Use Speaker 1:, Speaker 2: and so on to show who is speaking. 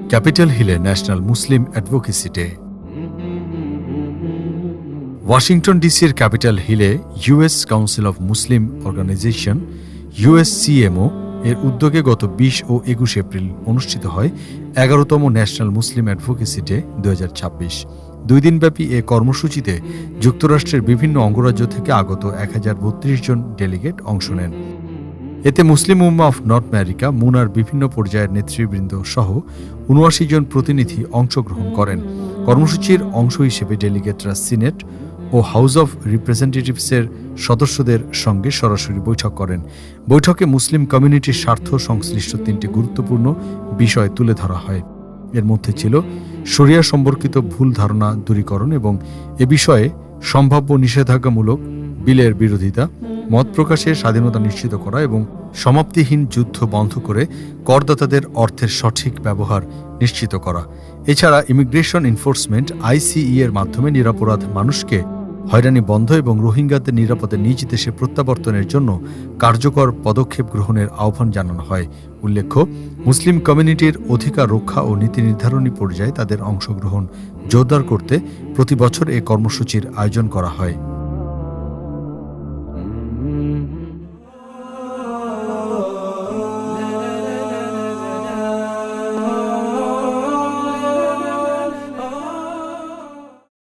Speaker 1: Capital হিলে national Muslim advocacy day. Washington ডিসির capital হিলে US council of Muslim organization USCMO এর উদ্যোগে গত 20 ও 21 এপ্রিল অনুষ্ঠিত হয় 11তম ন্যাশনাল মুসলিম অ্যাডভোকেসি ডে 2026। 2 দিনব্যাপী এ কর্মসূচিতে যুক্তরাষ্ট্রের বিভিন্ন অঙ্গরাজ্য থেকে আগত 1032 জন ডেলিগেট অংশ নেন। এতে মুসলিম উম্মাহ অফ নর্থ আমেরিকা মুনার বিভিন্ন পর্যায়ের নেতৃবৃন্দ সহ 79 জন প্রতিনিধি অংশগ্রহণ করেন। কর্মসূচির অংশ হিসেবে ডেলিগেটরা সিনেট ও হাউস অব রিপ্রেজেন্টেটিভসের সদস্যদের সঙ্গে সরাসরি বৈঠক করেন। বৈঠকে মুসলিম কমিউনিটির স্বার্থ সংশ্লিষ্ট 3টি গুরুত্বপূর্ণ বিষয় তুলে ধরা হয়। এর মধ্যে ছিল শরিয়া সম্পর্কিত ভুল ধারণা দূরীকরণ এবং এ বিষয়ে সম্ভাব্য নিষেধাজ্ঞামূলক বিলের বিরোধিতা, মত প্রকাশের স্বাধীনতা নিশ্চিত করা এবং সমাপ্তিহীন যুদ্ধ বন্ধ করে করদাতাদের অর্থের সঠিক ব্যবহার নিশ্চিত করা। এছাড়া ইমিগ্রেশন এনফোর্সমেন্ট ICE এর মাধ্যমে নিরপরাধ মানুষকে হয়রানি বন্ধ এবং রোহিঙ্গাদের নিরাপদে নিজ দেশে প্রত্যাবর্তনের জন্য কার্যকর পদক্ষেপ গ্রহণের আহ্বান জানানো হয়। উল্লেখ্য, মুসলিম কমিউনিটির অধিকার রক্ষা ও নীতি নির্ধারণী পর্যায়ে তাদের অংশগ্রহণ জোরদার করতে প্রতি বছর এ কর্মসূচির আয়োজন করা হয়।